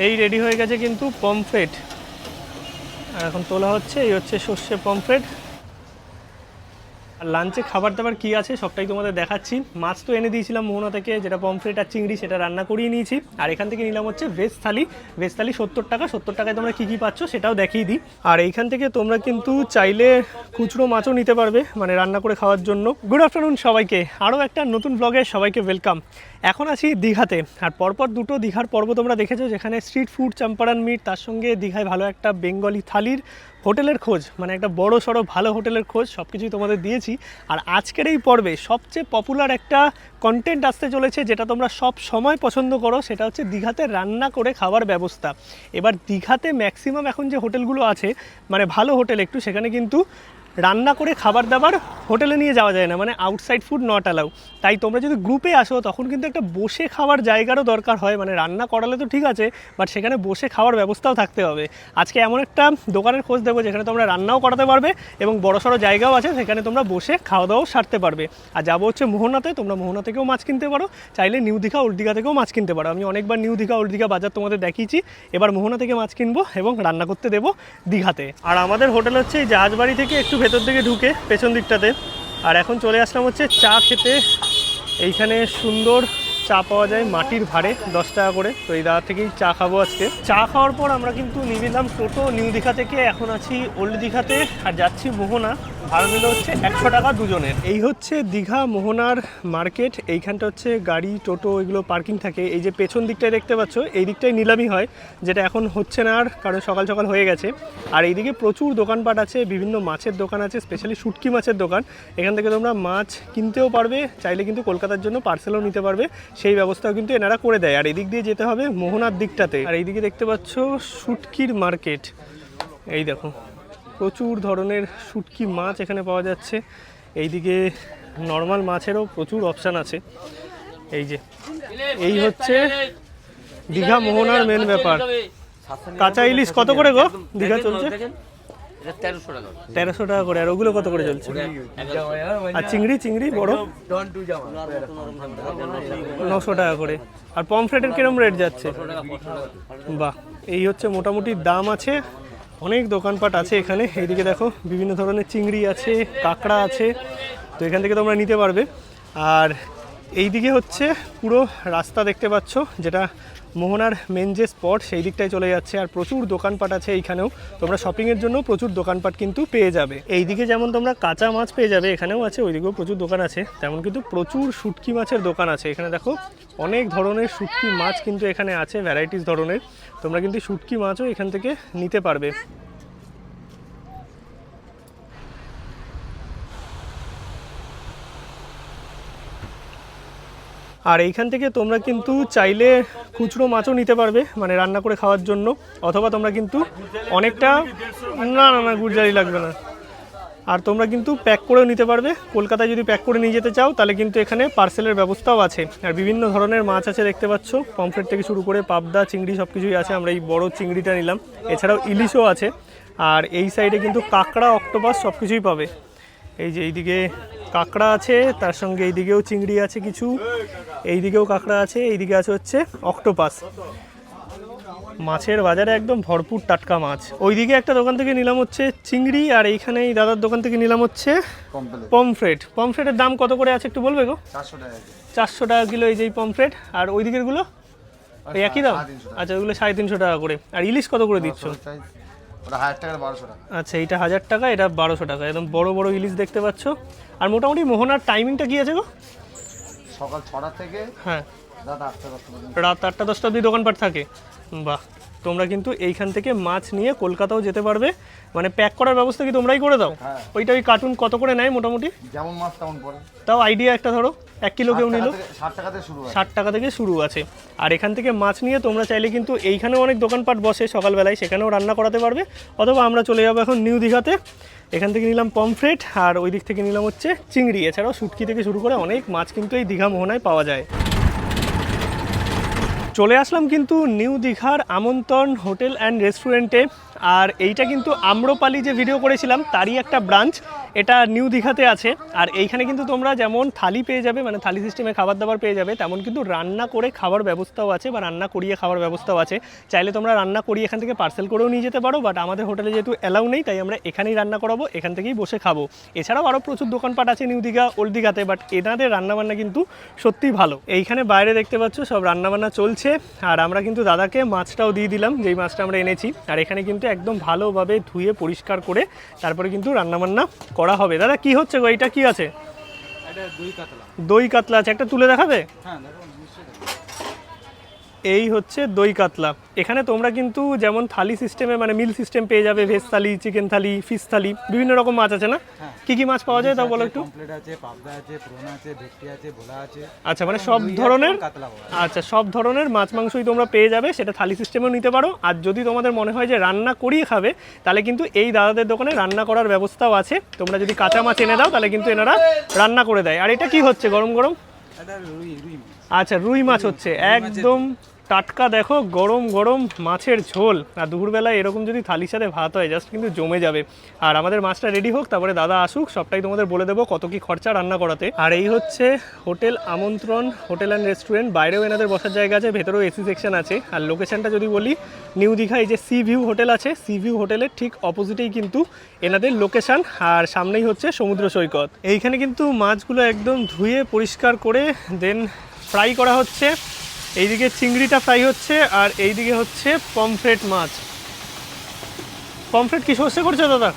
এই রেডি হয়ে গেছে কিন্তু পমফ্রেট, আর এখন তোলা হচ্ছে। এই হচ্ছে সর্ষে পমফ্রেট। আর লাঞ্চে খাবার দাবার কী আছে সবটাই তোমাদের দেখাচ্ছি। মাছ তো এনে দিয়েছিলাম মোহনা থেকে, যেটা পমফ্রেট আর চিংড়ি, সেটা রান্না করিয়ে নিয়েছি। আর এখান থেকে নিলাম হচ্ছে ভেজ থালি। ভেজ থালি 70 টাকা। 70 টাকায় তোমরা কী কী পাচ্ছ সেটাও দেখিয়ে দিই। আর এইখান থেকে তোমরা কিন্তু চাইলে খুচরো মাছও নিতে পারবে, মানে রান্না করে খাওয়ার জন্য। গুড আফটারনুন সবাইকে, আরও একটা নতুন ব্লগে সবাইকে ওয়েলকাম। এখন আছি দীঘাতে, আর পরপর দুটো দীঘার পর্ব তোমরা দেখেছো, যেখানে স্ট্রিট ফুড, চম্পারন মিট, তার সঙ্গে দীঘায় ভালো একটা বেঙ্গলি থালির হোটেলের খোঁজ, মানে একটা বড় সড়ো ভালো হোটেলের খোঁজ, সব কিছুই তোমাদের দিয়েছি। আর আজকের এই পর্বে সবচেয়ে পপুলার একটা কন্টেন্ট আসতে চলেছে, যেটা তোমরা সব সময় পছন্দ করো, সেটা হচ্ছে দীঘাতে রান্না করে খাওয়ার ব্যবস্থা। এবার দীঘাতে ম্যাক্সিমাম এখন যে হোটেলগুলো আছে, মানে ভালো হোটেল একটু, সেখানে কিন্তু রান্না করে খাবার দাবার হোটেলে নিয়ে যাওয়া যায় না, মানে আউটসাইড ফুড নট অ্যালাউ। তাই তোমরা যদি গ্রুপে আসো তখন কিন্তু একটা বসে খাওয়ার জায়গারও দরকার হয়, মানে রান্না করালে তো ঠিক আছে, বাট সেখানে বসে খাওয়ার ব্যবস্থাও থাকতে হবে। আজকে এমন একটা দোকানের খোঁজ দেবো যেখানে তোমরা রান্নাও করাতে পারবে এবং বড়সড় জায়গাও আছে, সেখানে তোমরা বসে খাওয়া দাওয়াও সারতে পারবে। আর যাবো হচ্ছে মোহনাতে, তোমরা মোহনা থেকেও মাছ কিনতে পারো, চাইলে নিউ দীঘা ওল্ড দীঘা থেকেও মাছ কিনতে পারো। আমি অনেকবার নিউ দীঘা ওল্ড দীঘা বাজার তোমাদের দেখিয়েছি, এবার মোহনা থেকে মাছ কিনবো এবং রান্না করতে দেবো দীঘাতে। আর আমাদের হোটেল হচ্ছে এই জাহাজবাড়ি থেকে একটু ভেতর দিকে ঢুকে পেছন দিকটাতে। আর এখন চলে আসলাম হচ্ছে চা খেতে। এইখানে সুন্দর চা পাওয়া যায় মাটির ভাড়ে 10 টাকা করে। তো এই দাদা থেকেই চা খাবো আজকে। চা খাওয়ার পর আমরা কিন্তু নিয়ে নিলাম টোটো নিউ দীঘা থেকে। এখন আছি ওল্ড দীঘাতে আর যাচ্ছি মোহনা। ভাড়া নিল হচ্ছে 100 টাকা দুজনের। এই হচ্ছে দীঘা মোহনার মার্কেট। এইখানটা হচ্ছে গাড়ি, টোটো এগুলো পার্কিং থাকে। এই যে পেছন দিকটায় দেখতে পাচ্ছ, এই দিকটায় নিলামই হয়, যেটা এখন হচ্ছে না আর, কারণ সকাল সকাল হয়ে গেছে। আর এইদিকে প্রচুর দোকানপাট আছে, বিভিন্ন মাছের দোকান আছে, স্পেশালি শুটকি মাছের দোকান। এখান থেকে তোমরা মাছ কিনতেও পারবে, চাইলে কিন্তু কলকাতার জন্য পার্সেলও নিতে পারবে, সেই ব্যবস্থাও কিন্তু এনারা করে দেয়। আর এদিক দিয়ে যেতে হবে মোহনার দিকটাতে। আর এইদিকে দেখতে পাচ্ছ শুটকির মার্কেট। এই দেখো প্রচুর ধরনের শুটকি মাছ এখানে পাওয়া যাচ্ছে। এইদিকে নর্মাল মাছেরও প্রচুর অপশান আছে। এই যে এই হচ্ছে দীঘা মোহনার মেন ব্যাপার। কাঁচা ইলিশ কত করে গো দীঘা চলছে? 1300 টাকা করে। আর ওগুলো কত করে চলছে? আর চিংড়ি চিংড়ি বড় 900 টাকা করে। আর পমফ্রেটের কিরম রেট যাচ্ছে? বাহ, এই হচ্ছে মোটামুটি দাম আছে। অনেক দোকানপাট আছে এখানে। এইদিকে দেখো বিভিন্ন ধরনের চিংড়ি আছে, কাঁকড়া আছে, তো এখান থেকে তোমরা নিতে পারবে। আর এইদিকে হচ্ছে পুরো রাস্তা দেখতে পাচ্ছ, যেটা মোহনার মেন যে স্পট, সেই দিকটায় চলে যাচ্ছে। আর প্রচুর দোকানপাট আছে এইখানেও, তোমরা শপিংয়ের জন্য প্রচুর দোকানপাট কিন্তু পেয়ে যাবে। এইদিকে যেমন তোমরা কাঁচা মাছ পেয়ে যাবে, এখানেও আছে, ওইদিকেও প্রচুর দোকান আছে। তেমন কিন্তু প্রচুর শুটকি মাছের দোকান আছে এখানে। দেখো অনেক ধরনের শুটকি মাছ কিন্তু এখানে আছে, ভ্যারাইটিস ধরনের। তোমরা কিন্তু শুটকি মাছও এখান থেকে নিতে পারবে। আর এইখান থেকে তোমরা কিন্তু চাইলে খুচরো মাছও নিতে পারবে, মানে রান্না করে খাওয়ার জন্য। অথবা তোমরা কিন্তু অনেকটা, না না না গুড়জারি লাগবে না। আর তোমরা কিন্তু প্যাক করেও নিতে পারবে। কলকাতায় যদি প্যাক করে নিয়ে যেতে চাও তাহলে কিন্তু এখানে পার্সেলের ব্যবস্থাও আছে। আর বিভিন্ন ধরনের মাছ আছে দেখতে পাচ্ছ, পমফ্রেট থেকে শুরু করে পাবদা, চিংড়ি সব কিছুই আছে। আমরা এই বড় চিংড়িটা নিলাম, এছাড়াও ইলিশও আছে। আর এই সাইডে কিন্তু কাঁকড়া, অক্টোপাস সব কিছুই পাবে। এই যে এইদিকে কাঁকড়া আছে, তার সঙ্গে এইদিকেও চিংড়ি আছে কিছু, এইদিকেও কাঁকড়া আছে, এইদিকে আছে হচ্ছে অক্টোপাস। মাছের বাজারে একদম ভরপুর টাটকা মাছ। ওইদিকে একটা দোকান থেকে নিলাম হচ্ছে চিংড়ি, আর এইখানে এই দাদার দোকান থেকে নিলাম হচ্ছে পমফ্রেট। পমফ্রেটের দাম কত করে আছে একটু বলবে গো? 400 টাকা কিলো এই যে পমফ্রেট। আর ওই দিকের গুলো ওই একই দাম? আচ্ছা, ওইগুলো 350 টাকা করে। আর ইলিশ কত করে দিচ্ছ? আচ্ছা, এইটা 1000 টাকা, এটা 1200 টাকা। একদম বড় বড় ইলিশ দেখতে পাচ্ছ। আর মোটামুটি মোহনার টাইমিংটা কি আছে গো? সকাল 6টা থেকে হ্যাঁ রাত 8টা 10টা অবধি দোকানপাট থাকে। বাহ, তোমরা কিন্তু এইখান থেকে মাছ নিয়ে কলকাতাও যেতে পারবে। মানে প্যাক করার ব্যবস্থা কি তোমরাই করে দাও? ওইটা ওই কার্টুন কত করে নেয় মোটামুটি? যেমন মাছ তেমন পড়ে। তাও আইডিয়া একটা ধরো, 1 কিলো কেউ নিল 60 টাকা থেকে শুরু আছে। আর এখান থেকে মাছ নিয়ে তোমরা চাইলে কিন্তু এইখানেও অনেক দোকানপাট বসে সকালবেলায়, সেখানেও রান্না করাতে পারবে। অথবা আমরা চলে যাবো এখন নিউ দীঘাতে। এখান থেকে নিলাম পমফ্রেট, আর ওই দিক থেকে নিলাম হচ্ছে চিংড়ি। এছাড়াও শুটকি থেকে শুরু করে অনেক মাছ কিন্তু এই দীঘা মোহনায় পাওয়া যায়। চলে আসলাম কিন্তু নিউ দীঘার আমন্ত্রণ হোটেল অ্যান্ড রেস্টুরেন্টে। আর এইটা কিন্তু আম্রপালি যে ভিডিও করেছিলাম তারই একটা ব্রাঞ্চ। এটা নিউ দীঘাতে আছে। আর এইখানে কিন্তু তোমরা যেমন থালি পেয়ে যাবে, মানে থালি সিস্টেমে খাবার দাবার পেয়ে যাবে, তেমন কিন্তু রান্না করে খাবার ব্যবস্থাও আছে বা রান্না করিয়ে খাবার ব্যবস্থাও আছে। চাইলে তোমরা রান্না করিয়ে এখান থেকে পার্সেল করেও নিয়ে যেতে পারো, বাট আমাদের হোটেলে যেহেতু অ্যালাউ নেই তাই আমরা এখানেই রান্না করাবো, এখান থেকেই বসে খাবো। এছাড়াও আরও প্রচুর দোকানপাট আছে নিউ দীঘা ওল্ড দীঘাতে, বাট এনাদের রান্নাবান্না কিন্তু সত্যিই ভালো। এইখানে বাইরে দেখতে পাচ্ছ সব রান্নাবান্না চলছে, আর আমরা কিন্তু দাদাকে মাছটাও দিয়ে দিলাম, যেই মাছটা আমরা এনেছি। আর এখানে কিন্তু একদম ভালোভাবে ধুয়ে পরিষ্কার করে তারপরে কিন্তু রান্নাবান্না করা হবে। দাদা কি হচ্ছে গো, এইটা কি আছে? দই কাতলা আছে, একটা তুলে দেখাবে? এই হচ্ছে দই কাতলা। এখানে তোমরা কিন্তু যেমন থালি সিস্টেমে মানে মিল সিস্টেম পেয়ে যাবে, ভেজ থালি, চিকেন থালি, ফিশ থালি, বিভিন্ন রকম মাছ আছে না? কি কি মাছ পাওয়া যায় তাও বলো একটু। পমফ্রেট আছে, পাবদা আছে, প্রন আছে, ভেটকি আছে, ভোলা আছে। আচ্ছা, মানে সব ধরনের, আচ্ছা সব ধরনের মাছ মাংসই তোমরা পেয়ে যাবে, সেটা থালি সিস্টেমেও নিতে পারো। আর যদি তোমাদের মনে হয় যে রান্না করিয়ে খাবে, তাহলে কিন্তু এই দাদাদের দোকানে রান্না করার ব্যবস্থাও আছে। তোমরা যদি কাঁচা মাছ এনে দাও তাহলে কিন্তু এনারা রান্না করে দেয়। আর এটা কি হচ্ছে গরম গরম? আচ্ছা, রুই মাছ হচ্ছে, একদম টাটকা, দেখো গরম গরম মাছের ঝোল। আর দুপুরবেলায় এরকম যদি থালির সাথে ভাত হয় জাস্ট কিন্তু জমে যাবে। আর আমাদের মাছটা রেডি হোক, তারপরে দাদা আসুক, সবটাই তোমাদের বলে দেবো কত কি খরচা রান্না করাতে। আর এই হচ্ছে হোটেল আমন্ত্রণ হোটেল অ্যান্ড রেস্টুরেন্ট। বাইরেও এনাদের বসার জায়গা আছে, ভেতরেও এসি সেকশন আছে। আর লোকেশনটা যদি বলি, নিউ দীঘা এই যে সি ভিউ হোটেল আছে, সি ভিউ হোটেলের ঠিক অপোজিটেই কিন্তু এনাদের লোকেশন, আর সামনেই হচ্ছে সমুদ্র সৈকত। এইখানে কিন্তু মাছগুলো একদম ধুয়ে পরিষ্কার করে দেন ফ্রাই করা হচ্ছে। এইদিকে চিংড়িটা ফ্রাই হচ্ছে, আর এইদিকে হচ্ছে পমফ্রেট মাছ। পমফ্রেট কি সর্ষে করছে দাদা?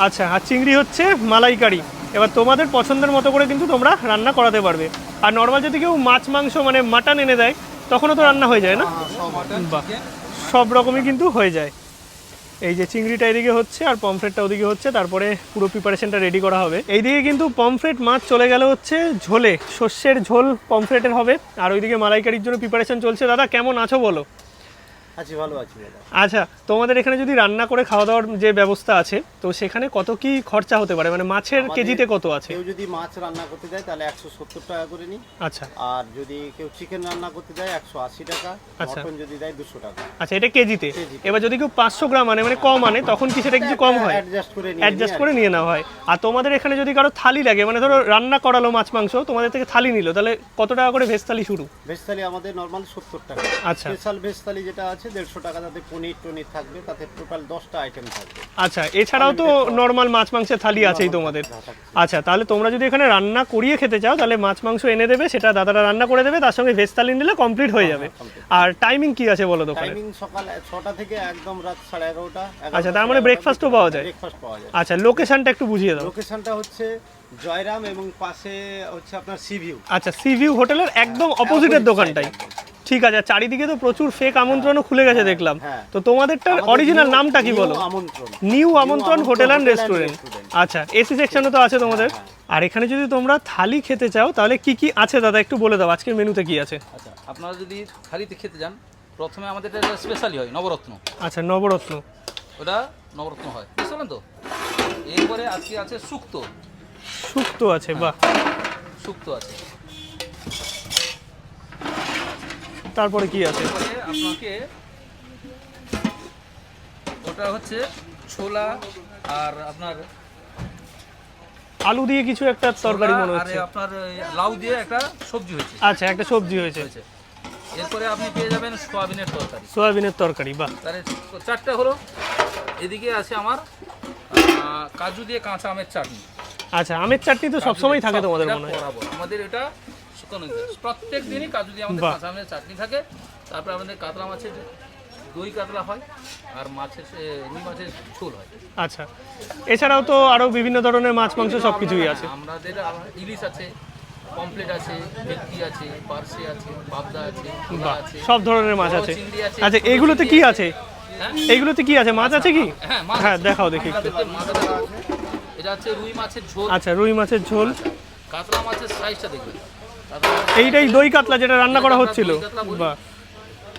আচ্ছা, আর চিংড়ি হচ্ছে মালাইকারি। এবার তোমাদের পছন্দের মতো করে কিন্তু তোমরা রান্না করাতে পারবে। আর নর্মাল যদি কেউ মাছ মাংস মানে মাটন এনে দেয় তখনও তো রান্না হয়ে যায় না? বাহ, সব রকমই কিন্তু হয়ে যায়। এই যে চিংড়িটা এদিকে হচ্ছে আর পমফ্রেটটা ওদিকে হচ্ছে, তারপরে পুরো প্রিপারেশনটা রেডি করা হবে। এইদিকে কিন্তু পমফ্রেট মাছ চলে গেল হচ্ছে ঝোলে, সর্ষের ঝোল পমফ্রেটের হবে। আর ওইদিকে মালাইকারির জন্য প্রিপারেশন চলছে। দাদা কেমন আছো বলো? আছি, ভালো আছি দাদা। আচ্ছা, তোমাদের এখানে যদি রান্না করে খাওয়া দাওয়ার যে ব্যবস্থা আছে, তো সেখানে কত কি খরচা হতে পারে? মানে মাছের কেজিতে কত আছে? কেউ যদি মাছ রান্না করতে দেয় তাহলে 170 টাকা করে নিই। আচ্ছা, আর যদি কেউ চিকেন রান্না করতে দেয় 180 টাকা, আচ্ছা। মটন যদি দেয় 200 টাকা। আচ্ছা, এটা কেজিতে। এবার যদি কেউ 500 গ্রাম আনে, মানে কম আনে, তখন কি সেটা কিছু কম হয়? অ্যাডজাস্ট করে নিয়ে নেওয়া হয়। আর তোমাদের এখানে যদি কারো থালি লাগে, মানে ধরো রান্না করালো মাছ মাংস, তোমাদের থেকে থালি নিল, তাহলে কত টাকা করে ভেজ থালি শুরু? ভেজ থালি আমাদের নরমাল 70 টাকা। আচ্ছা, স্পেশাল ভেজ থালি যেটা আছে 150 টাকা, তাতে পনির টনির থাকবে, তাতে টোটাল 10টা আইটেম থাকবে। আচ্ছা, এছাড়াও তো নর্মাল মাছ মাংসের থালি আছেই তোমাদের। আচ্ছা, তাহলে তোমরা যদি এখানে রান্না করিয়ে খেতে চাও তাহলে মাছ মাংস এনে দেবে, সেটা দাদারা রান্না করে দেবে, তার সঙ্গে ভেজ থালি নিলে কমপ্লিট হয়ে যাবে। আর টাইমিং কি আছে বলো দোকানে? টাইমিং সকাল 6টা থেকে একদম রাত 11:30টা। আচ্ছা, তার মানে ব্রেকফাস্টও পাওয়া যায়? ব্রেকফাস্ট পাওয়া যায়। আচ্ছা, লোকেশনটা একটু বুঝিয়ে দাও। লোকেশনটা হচ্ছে জয়রাম এবং পাশে হচ্ছে আপনার সি ভিউ। আচ্ছা, সি ভিউ হোটেলের একদম অপোজিটের দোকানটাই। ঠিক আছে, চারিদিকে তো প্রচুর ফেক আমন্ত্রণও খুলে গেছে দেখলাম, তো তোমাদেরটার অরিজিনাল নামটা কি বলো? নিউ আমন্ত্রণ হোটেল অ্যান্ড রেস্টুরেন্ট। আচ্ছা, এসি সেকশনও তো আছে তোমাদের। আর এখানে যদি তোমরা থালি খেতে চাও তাহলে কি কি আছে দাদা একটু বলে দাও, আজকের মেনুতে কি আছে? আচ্ছা, আপনারা যদি থালিতে খেতে যান, প্রথমে আমাদের এটা স্পেশালি হয় নবরত্ন। আচ্ছা, নবরত্ন, ওটা নবরত্ন হয়, বুঝতে পারলেন তো? এরপরে আজকে আছে শুক্তো। শুক্তো আছে, বাহ, শুক্তো আছে। তারপরে কি আছে? এরপরে আপনাকে ওটা হচ্ছে ছোলা আর আপনার আলু দিয়ে কিছু একটা তরকারি মনে আর হচ্ছে। আপনার লাউ দিয়ে একটা সবজি হয়েছে। আচ্ছা, একটা সবজি হয়েছে। এরপরে আপনি পেয়ে যাবেন সোয়াবিনের তরকারি। সয়াবিনের তরকারি, বাহ। তাহলে 4টা হলো। এদিকে আছে আমার কাজু দিয়ে কাঁচা আমের চাটনি। আচ্ছা, আমের চাটনি তো সবসময় থাকে তোমাদের মনে হয়? আমাদের এটা শুকনো প্রত্যেক দিনই কাজু দিয়ে আমাদের কাঁচা আমের চাটনি থাকে। তারপরে আমাদের কাতলা মাছের দই কাতলা হয়, আর মাছের রুই মাছের ঝোল হয়। আচ্ছা, এছাড়াও তো আরো বিভিন্ন ধরনের মাছ মাংস সবকিছুই আছে। আমাদের ইলিশ আছে, পমফ্রেট আছে, ভেটকি আছে, পার্সে আছে, পাবদা আছে, ভোলা আছে, সব ধরনের মাছ আছে। চিংড়ি আছে। আচ্ছা, এগুলোতে কি আছে? এইগুলোতে কি আছে? মাছ আছে কি? হ্যাঁ, দেখাও দেখি। এটা হচ্ছে রুই মাছের ঝোল। আচ্ছা, রুই মাছের ঝোল। কাতলা মাছের সাইজটা দেখবেন, এইটাই দই কাতলা যেটা রান্না করা হচ্ছিল, বাহ।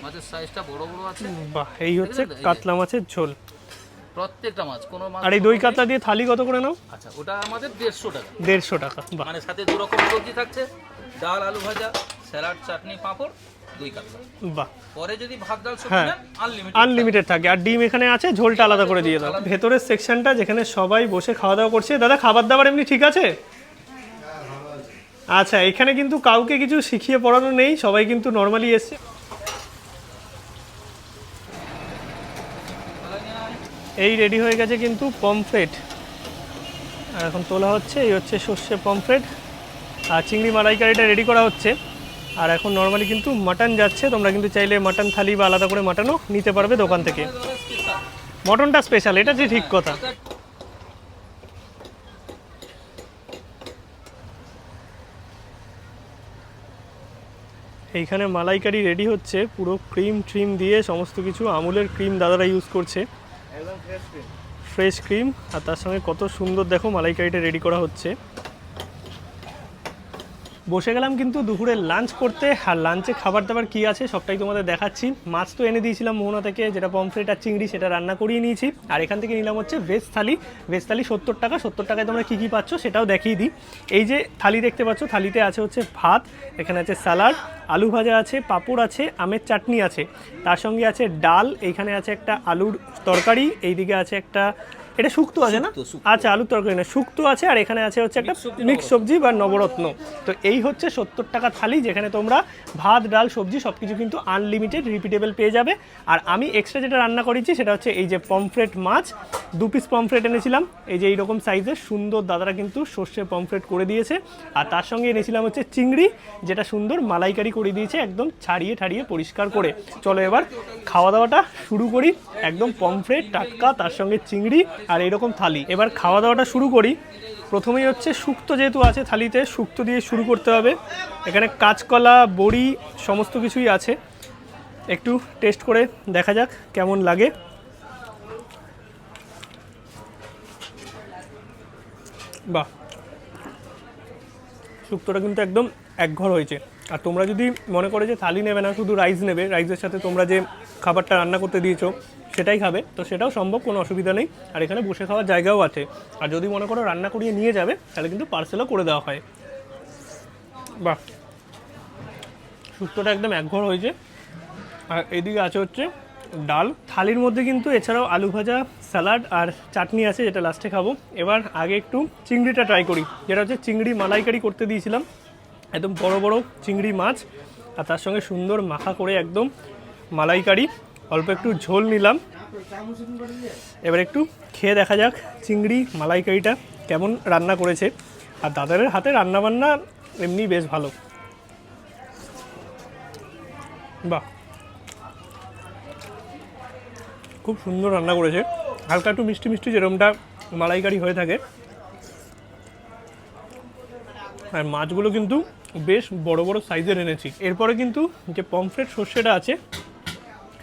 মাছের সাইজটা বড় বড় আছে, বাহ। এই হচ্ছে কাতলা মাছের ঝোল, প্রত্যেকটা মাছ। কোনো মাছ। আর এই দই কাতলা দিয়ে থালি কত করে নাও? আচ্ছা, ওটা আমাদের 150 টাকা। 150 টাকা, বাহ। মানে সাথে 2 রকম সবজি থাকছে, ডাল আলু ভাজা, স্যালাড, চাটনি, পাঁপড়, দই কাতলা। বাহ, পরে যদি ভাত ডাল সবজি হ্যাঁ। নেন আনলিমিটেড আনলিমিটেড থাকে। আর ডিম এখানে আছে, ঝোলটা আলাদা করে দিয়ে দাও। ভেতরের সেকশনটা যেখানে সবাই বসে খাওয়া দাওয়া করছে। দাদা খাবার দাবার এমনি ঠিক আছে? আচ্ছা, এখানে কিন্তু কাউকে কিছু শিখিয়ে পড়ানো নেই, সবাই কিন্তু নর্মালি এসছে। এই রেডি হয়ে গেছে কিন্তু পমফ্রেট, আর এখন তোলা হচ্ছে। এই হচ্ছে সর্ষে পমফ্রেট, আর চিংড়ি মালাইকারিটা রেডি করা হচ্ছে। আর এখন নর্মালি কিন্তু মাটন যাচ্ছে, তোমরা কিন্তু চাইলে মাটন থালি বা আলাদা করে মাটনও নিতে পারবে দোকান থেকে। মটনটা স্পেশাল, এটা যে ঠিক কথা। এইখানে মালাইকারি রেডি হচ্ছে, পুরো ক্রিম ট্রিম দিয়ে সমস্ত কিছু। আমুলের ক্রিম দাদারা ইউজ করছে, ফ্রেশ ক্রিম। আর তার সঙ্গে কত সুন্দর দেখো মালাইকারিটা রেডি করা হচ্ছে। বসে গেলাম কিন্তু দুপুরে লাঞ্চ করতে। আর লাঞ্চে খাবার দাবার কী আছে সবটাই তোমাদের দেখাচ্ছি। মাছ তো এনে দিয়েছিলাম মোহনা থেকে, যেটা পমফ্রেট আর চিংড়ি, সেটা রান্না করিয়ে নিয়েছি। আর এখান থেকে নিলাম হচ্ছে ভেজ থালি। ভেজ থালি 70 টাকা। 70 টাকায় তোমরা কী কী পাচ্ছ সেটাও দেখিয়ে দিই। এই যে থালি দেখতে পাচ্ছ, থালিতে আছে হচ্ছে ভাত, এখানে আছে স্যালাড, আলু ভাজা আছে, পাঁপড় আছে, আমের চাটনি আছে, তার সঙ্গে আছে ডাল, এইখানে আছে একটা আলুর তরকারি, এইদিকে আছে একটা, এটা শুক্তো আছে না? আচ্ছা, আলুর তরকারি না, শুক্তো আছে। আর এখানে আছে হচ্ছে একটা মিক্স সবজি বা নবরত্ন। তো এই হচ্ছে 70 টাকা থালি, যেখানে তোমরা ভাত ডাল সবজি সব কিছু কিন্তু আনলিমিটেড রিপিটেবল পেয়ে যাবে। আর আমি এক্সট্রা যেটা রান্না করেছি সেটা হচ্ছে এই যে পমফ্রেট মাছ, 2 পিস পমফ্রেট এনেছিলাম, এই যে এইরকম সাইজের সুন্দর দাদারা কিন্তু সর্ষে পমফ্রেট করে দিয়েছে। আর তার সঙ্গে এনেছিলাম হচ্ছে চিংড়ি, যেটা সুন্দর মালাইকারি করে দিয়েছে, একদম ছাড়িয়ে ঠাড়িয়ে পরিষ্কার করে। চলো এবার খাওয়া দাওয়াটা শুরু করি। একদম পমফ্রেট টাটকা, তার সঙ্গে চিংড়ি আর এইরকম থালি। এবার খাওয়া দাওয়াটা শুরু করি। প্রথমেই হচ্ছে শুক্তো, যেহেতু আছে থালিতে, শুক্তো দিয়ে শুরু করতে হবে। এখানে কাঁচকলা, বড়ি সমস্ত কিছুই আছে। একটু টেস্ট করে দেখা যাক কেমন লাগে। বাহ, শুক্তোটা কিন্তু একদম একঘর হয়েছে। আর তোমরা যদি মনে করো যে থালি নেবে না, শুধু রাইস নেবে, রাইসের সাথে তোমরা যে খাবারটা রান্না করতে দিয়েছো সেটাই খাবে, তো সেটাও সম্ভব, কোনো অসুবিধা নেই। আর এখানে বসে খাওয়ার জায়গাও আছে। আর যদি মনে করো রান্না করিয়ে নিয়ে যাবে, তাহলে কিন্তু পার্সেলও করে দেওয়া হয়। বাহ, শুক্তোটা একদম একঘর হয়েছে। আর এদিকে আছে হচ্ছে ডাল। থালির মধ্যে কিন্তু এছাড়াও আলু ভাজা, স্যালাড আর চাটনি আছে, যেটা লাস্টে খাবো। এবার আগে একটু চিংড়িটা ট্রাই করি, যেটা হচ্ছে চিংড়ি মালাইকারি করতে দিয়েছিলাম। একদম বড় বড় চিংড়ি মাছ, আর তার সঙ্গে সুন্দর মাখা করে একদম মালাইকারি। অল্প একটু ঝোল নিলাম। এবার একটু খেয়ে দেখা যাক চিংড়ি মালাইকারিটা কেমন রান্না করেছে। আর দাদারের হাতে রান্নাবান্না এমনি বেশ ভালো। বাহ, খুব সুন্দর রান্না করেছে। হালকা একটু মিষ্টি মিষ্টি, যেরকমটা মালাইকারি হয়ে থাকে। আর মাছগুলো কিন্তু বেশ বড় বড় সাইজের এনেছি। এরপরে কিন্তু যে পমফ্রেট সর্ষেটা আছে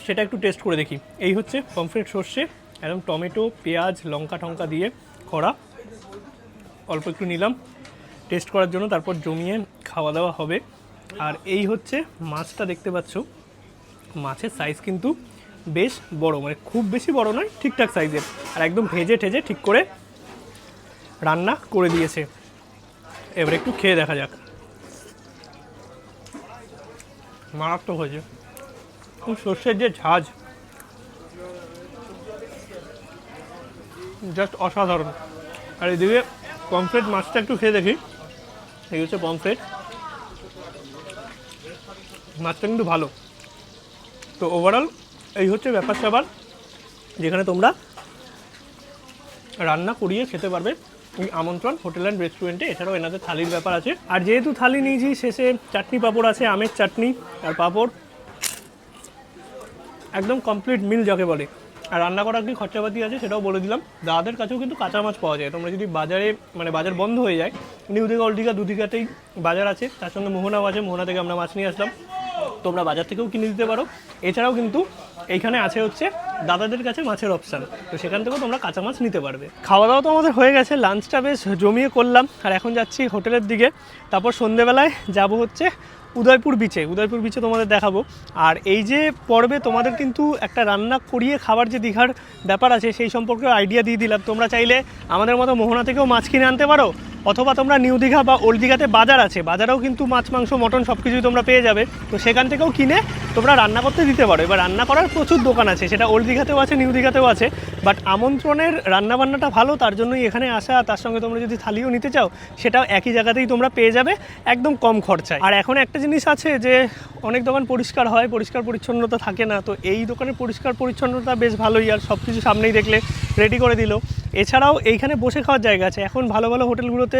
সেটা একটু টেস্ট করে দেখি। এই হচ্ছে পমফ্রেট সর্ষে, একদম টমেটো, পেঁয়াজ, লঙ্কা টঙ্কা দিয়ে করা। অল্প একটু নিলাম টেস্ট করার জন্য, তারপর জমিয়ে খাওয়া দাওয়া হবে। আর এই হচ্ছে মাছটা দেখতে পাচ্ছ, মাছের সাইজ কিন্তু বেশ বড়, মানে খুব বেশি বড় নয়, ঠিকঠাক সাইজের। আর একদম ভেজে ঠেজে ঠিক করে রান্না করে দিয়েছে। এবার একটু খেয়ে দেখা যাক। মারাত্মক হয়েছে, খুব সর্ষের যে ঝাঁজ, জাস্ট অসাধারণ। আর এদিকে পমফ্রেট মাছটা একটু খেয়ে দেখি। এই হচ্ছে পমফ্রেট মাছটা, কিন্তু ভালো। তো ওভারঅল এই হচ্ছে ব্যাপার স্যাপার, যেখানে তোমরা রান্না করিয়ে খেতে পারবে। আমন্ত্রণ হোটেল অ্যান্ড রেস্টুরেন্টে। এছাড়াও এনাদের থালির ব্যাপার আছে। আর যেহেতু থালি নিয়েছি, শেষে চাটনি পাঁপড় আছে, আমের চাটনি আর পাঁপড়, একদম কমপ্লিট মিল যাকে বলে। আর রান্না করার কি খরচাপাতি আছে সেটাও বলে দিলাম। দাদাদের কাছেও কিন্তু কাঁচা মাছ পাওয়া যায়। তোমরা যদি বাজারে, মানে বাজার বন্ধ হয়ে যায়, নিউ দিঘা ওল্ড দিঘা দুদিঘাতেই বাজার আছে, তার সঙ্গে মোহনাও আছে, মোহনা থেকে আমরা মাছ নিয়ে আসলাম, তোমরা বাজার থেকেও কিনে দিতে পারো। এছাড়াও কিন্তু এইখানে আছে হচ্ছে দাদাদের কাছে মাছের অপশান, তো সেখান থেকেও তোমরা কাঁচা মাছ নিতে পারবে। খাওয়া দাওয়া তো আমাদের হয়ে গেছে, লাঞ্চটা বেশ জমিয়ে করলাম। আর এখন যাচ্ছি হোটেলের দিকে। তারপর সন্ধেবেলায় যাব হচ্ছে উদয়পুর বিচে। উদয়পুর বিচে তোমাদের দেখাবো। আর এই যে পর্বে তোমাদের কিন্তু একটা রান্না করিয়ে খাবার যে দীঘার ব্যাপার আছে, সেই সম্পর্কে আইডিয়া দিয়ে দিলাম। তোমরা চাইলে আমাদের মতো মোহনা থেকেও মাছ কিনে আনতে পারো, অথবা তোমরা নিউ দীঘা বা ওল্ড দীঘাতে বাজার আছে, বাজারেও কিন্তু মাছ মাংস মটন সব কিছুই তোমরা পেয়ে যাবে। তো সেখান থেকেও কিনে তোমরা রান্না করতে দিতে পারো। এবার রান্না করার প্রচুর দোকান আছে, সেটা ওল্ড দীঘাতেও আছে, নিউ দীঘাতেও আছে, বাট আমন্ত্রণের রান্নাবান্নাটা ভালো, তার জন্যই এখানে আসা। তার সঙ্গে তোমরা যদি থালিও নিতে চাও সেটাও একই জায়গাতেই তোমরা পেয়ে যাবে একদম কম খরচায়। আর এখন একটা জিনিস আছে যে অনেক দোকান পরিষ্কার হয়, পরিষ্কার পরিচ্ছন্নতা থাকে না, তো এই দোকানের পরিষ্কার পরিচ্ছন্নতা বেশ ভালোই, আর সব কিছু সামনেই দেখলে রেডি করে দিল। এছাড়াও এইখানে বসে খাওয়ার জায়গা আছে। এখন ভালো ভালো হোটেলগুলোতে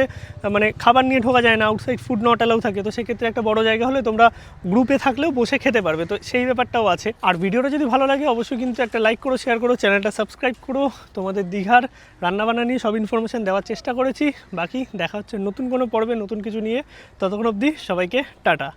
মানে খাবার নিয়ে ঢোকা যায় না, আউটসাইড ফুড নট অ্যালাউ থাকে, তো সেক্ষেত্রে একটা বড় জায়গা হলে তোমরা গ্রুপে থাকলেও বসে খেতে পারবে, তো সেই ব্যাপারটাও আছে। আর ভিডিওটা যদি ভালো লাগে অবশ্যই কিন্তু একটা লাইক করো, শেয়ার করো, চ্যানেলটা সাবস্ক্রাইব করো। তোমাদের দীঘার রান্নাবান্না নিয়ে সব ইনফরমেশান দেওয়ার চেষ্টা করেছি। বাকি দেখা হচ্ছে নতুন কোনো পর্বে নতুন কিছু নিয়ে। ততক্ষণ অবধি সবাইকে টাটা।